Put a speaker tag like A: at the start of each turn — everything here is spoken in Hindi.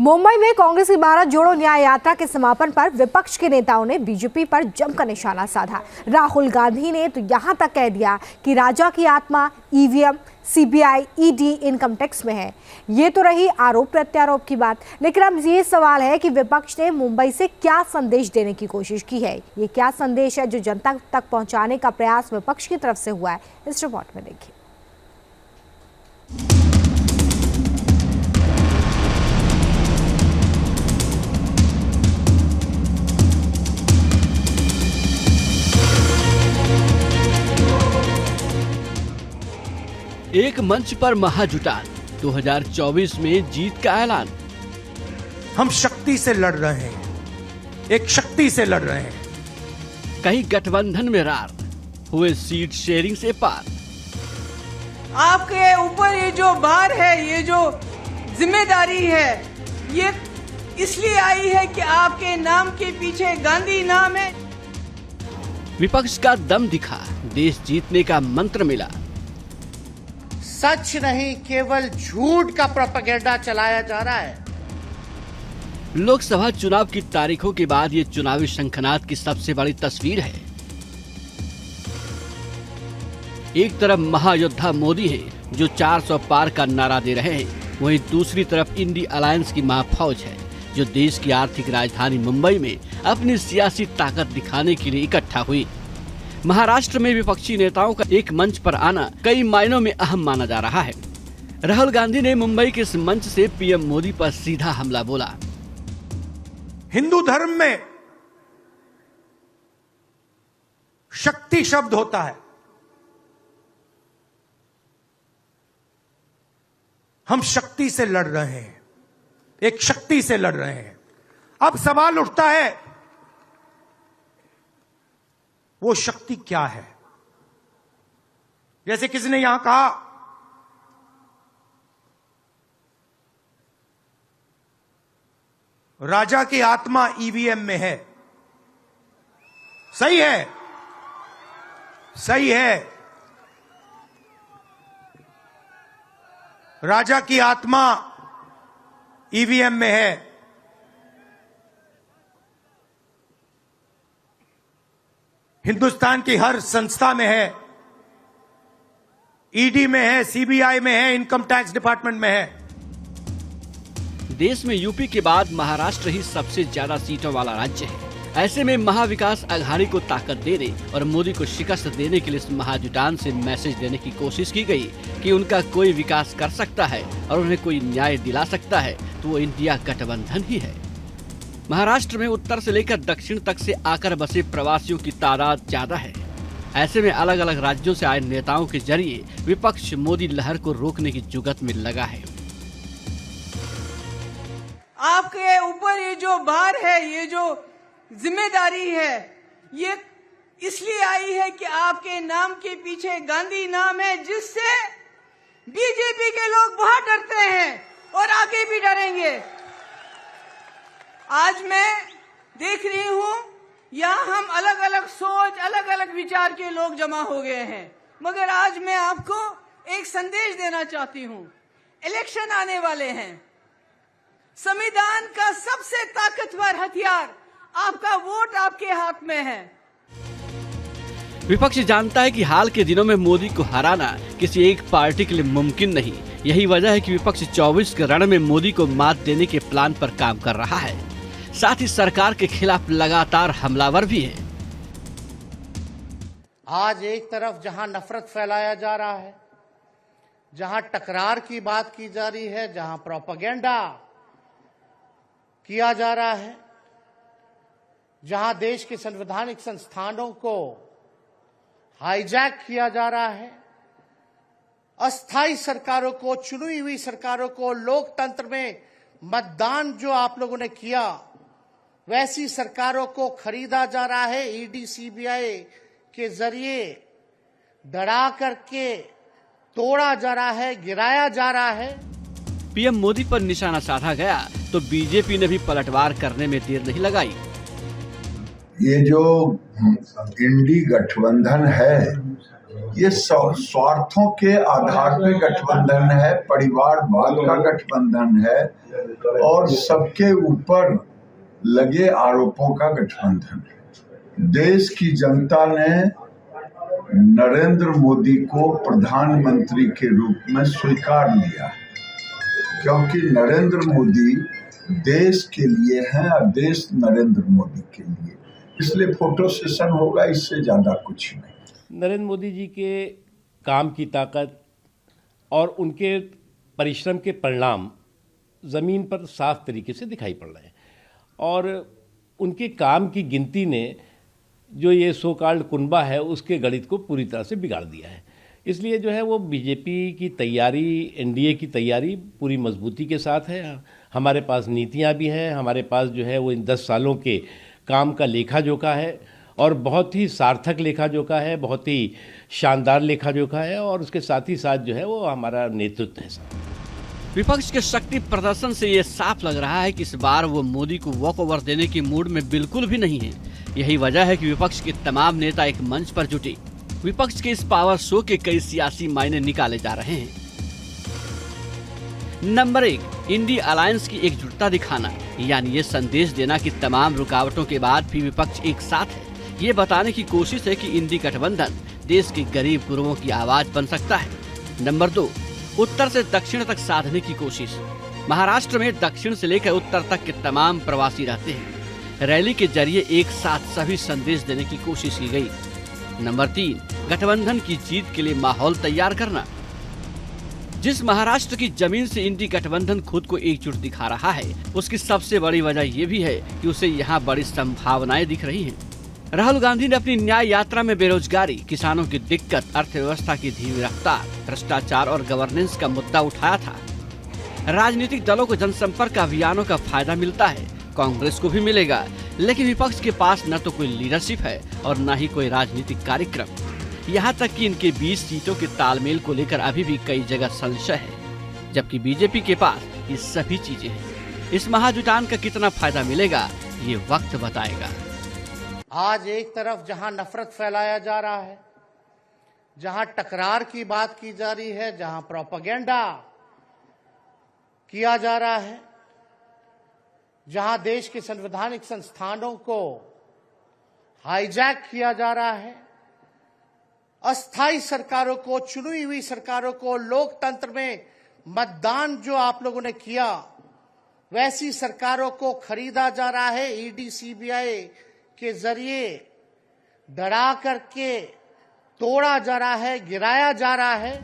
A: मुंबई में कांग्रेस की भारत जोड़ो न्याय यात्रा के समापन पर विपक्ष के नेताओं ने बीजेपी पर जमकर निशाना साधा। राहुल गांधी ने तो यहां तक कह दिया कि राजा की आत्मा EVM, CBI, ED, income tax में है। ये तो रही आरोप प्रत्यारोप की बात, लेकिन अब ये सवाल है कि विपक्ष ने मुंबई से क्या संदेश देने की कोशिश की है। ये क्या संदेश है जो जनता तक पहुंचाने का प्रयास विपक्ष की तरफ से हुआ है, इस रिपोर्ट में देखिए।
B: एक मंच पर महाजुटान, 2024 में जीत का ऐलान।
C: हम शक्ति से लड़ रहे हैं, एक शक्ति से लड़ रहे हैं।
B: कहीं गठबंधन में रार, हुए सीट शेयरिंग से पार।
D: आपके ऊपर ये जो भार है, ये जो जिम्मेदारी है, ये इसलिए आई है कि आपके नाम के पीछे गांधी नाम है।
B: विपक्ष का दम दिखा, देश जीतने का मंत्र मिला।
E: सच नहीं, केवल झूठ का प्रोपेगेंडा चलाया जा रहा है।
B: लोकसभा चुनाव की तारीखों के बाद ये चुनावी शंखनाद की सबसे बड़ी तस्वीर है। एक तरफ महायोद्धा मोदी हैं, जो 400 पार का नारा दे रहे हैं, वहीं दूसरी तरफ इंडी अलायंस की महाफौज है, जो देश की आर्थिक राजधानी मुंबई में अपनी सियासी ताकत दिखाने के लिए इकट्ठा हुई। महाराष्ट्र में विपक्षी नेताओं का एक मंच पर आना कई मायनों में अहम माना जा रहा है। राहुल गांधी ने मुंबई के इस मंच से पीएम मोदी पर सीधा हमला बोला।
C: हिंदू धर्म में शक्ति शब्द होता है। हम शक्ति से लड़ रहे हैं, एक शक्ति से लड़ रहे हैं। अब सवाल उठता है, वो शक्ति क्या है? जैसे किसी ने यहां कहा, राजा की आत्मा ईवीएम में है। सही है, सही है। राजा की आत्मा ईवीएम में है। हिंदुस्तान की हर संस्था में है, ईडी में है, सीबीआई में है, इनकम टैक्स डिपार्टमेंट में है।
B: देश में यूपी के बाद महाराष्ट्र ही सबसे ज्यादा सीटों वाला राज्य है। ऐसे में महाविकास अघाड़ी को ताकत देने और मोदी को शिकस्त देने के लिए इस महाजुटान से मैसेज देने की कोशिश की गई कि उनका कोई विकास कर सकता है और उन्हें कोई न्याय दिला सकता है तो वो इंडिया गठबंधन ही है। महाराष्ट्र में उत्तर से लेकर दक्षिण तक से आकर बसे प्रवासियों की तादाद ज्यादा है। ऐसे में अलग अलग राज्यों से आए नेताओं के जरिए विपक्ष मोदी लहर को रोकने की जुगत में लगा है।
D: आपके ऊपर ये जो भार है, ये जो जिम्मेदारी है, ये इसलिए आई है कि आपके नाम के पीछे गांधी नाम है, जिससे बीजेपी के लोग बहुत डरते हैं और आगे भी डरेंगे। आज मैं देख रही हूं, यहाँ हम अलग अलग सोच, अलग अलग विचार के लोग जमा हो गए हैं, मगर आज मैं आपको एक संदेश देना चाहती हूं। इलेक्शन आने वाले हैं। संविधान का सबसे ताकतवर हथियार आपका वोट आपके हाथ में है।
B: विपक्ष जानता है कि हाल के दिनों में मोदी को हराना किसी एक पार्टी के लिए मुमकिन नहीं। यही वजह है कि विपक्ष 24 के रण में मोदी को मात देने के प्लान पर काम कर रहा है। साथ ही सरकार के खिलाफ लगातार हमलावर भी है।
E: आज एक तरफ जहां नफरत फैलाया जा रहा है, जहां टकरार की बात की जा रही है, जहां प्रोपेगेंडा किया जा रहा है, जहां देश के संवैधानिक संस्थानों को हाईजैक किया जा रहा है, अस्थायी सरकारों को, चुनी हुई सरकारों को, लोकतंत्र में मतदान जो आप लोगों ने किया, वैसी सरकारों को खरीदा जा रहा है। ईडी, सीबीआई के जरिए डरा करके तोड़ा जा रहा है, गिराया जा रहा है।
B: पीएम मोदी पर निशाना साधा गया तो बीजेपी ने भी पलटवार करने में देर नहीं लगाई।
F: ये जो इंडी गठबंधन है, ये स्वार्थों के आधार पे गठबंधन है, परिवारवाद का गठबंधन है और सबके ऊपर लगे आरोपों का गठबंधन है। देश की जनता ने नरेंद्र मोदी को प्रधानमंत्री के रूप में स्वीकार लिया क्योंकि नरेंद्र मोदी देश के लिए हैं और देश नरेंद्र मोदी के लिए, इसलिए फोटो सेशन होगा, इससे ज्यादा कुछ नहीं।
G: नरेंद्र मोदी जी के काम की ताकत और उनके परिश्रम के परिणाम ज़मीन पर साफ तरीके से दिखाई पड़ रहे हैं और उनके काम की गिनती ने जो ये सो कॉल्ड कुनबा है उसके गणित को पूरी तरह से बिगाड़ दिया है। इसलिए जो है वो बीजेपी की तैयारी, एनडीए की तैयारी पूरी मजबूती के साथ है। हमारे पास नीतियां भी हैं, हमारे पास जो है वो इन 10 सालों के काम का लेखा जोखा है और बहुत ही सार्थक लेखा जोखा है, बहुत ही शानदार लेखा जोखा है और उसके साथ ही साथ जो है वो हमारा नेतृत्व है।
B: विपक्ष के शक्ति प्रदर्शन से ये साफ लग रहा है कि इस बार वो मोदी को वॉक ओवर देने की मूड में बिल्कुल भी नहीं है। यही वजह है कि विपक्ष के तमाम नेता एक मंच पर जुटे। विपक्ष के इस पावर शो के कई सियासी मायने निकाले जा रहे हैं। नंबर 1, इंडी अलायंस की एकजुटता दिखाना, यानी ये संदेश देना कि तमाम रुकावटों के बाद भी विपक्ष एक साथ है। ये बताने की कोशिश है कि इंडी गठबंधन देश के गरीब गुरुओं की आवाज बन सकता है। नंबर 2, उत्तर से दक्षिण तक साधने की कोशिश। महाराष्ट्र में दक्षिण से लेकर उत्तर तक के तमाम प्रवासी रहते हैं। रैली के जरिए एक साथ सभी संदेश देने की कोशिश की गई। नंबर 3, गठबंधन की जीत के लिए माहौल तैयार करना। जिस महाराष्ट्र की जमीन से इंडी गठबंधन खुद को एकजुट दिखा रहा है, उसकी सबसे बड़ी वजह ये भी है कि उसे यहाँ बड़ी संभावनाएं दिख रही हैं। राहुल गांधी ने अपनी न्याय यात्रा में बेरोजगारी, किसानों की दिक्कत, अर्थव्यवस्था की धीमी रफ्तार, भ्रष्टाचार और गवर्नेंस का मुद्दा उठाया था। राजनीतिक दलों को जनसंपर्क अभियानों का फायदा मिलता है, कांग्रेस को भी मिलेगा, लेकिन विपक्ष के पास न तो कोई लीडरशिप है और न ही कोई राजनीतिक कार्यक्रम। यहाँ तक कि इनके 20 सीटों के तालमेल को लेकर अभी भी कई जगह संशय है, जबकि बीजेपी के पास ये सभी चीजें हैं। इस महाजुटान का कितना फायदा मिलेगा, ये वक्त बताएगा।
E: आज एक तरफ जहां नफरत फैलाया जा रहा है, जहां टकरार की बात की जा रही है, जहां प्रोपेगेंडा किया जा रहा है, जहां देश के संवैधानिक संस्थानों को हाईजैक किया जा रहा है, अस्थाई सरकारों को, चुनी हुई सरकारों को, लोकतंत्र में मतदान जो आप लोगों ने किया वैसी सरकारों को खरीदा जा रहा है। ईडी, सीबीआई के जरिए डरा करके तोड़ा जा रहा है, गिराया जा रहा है।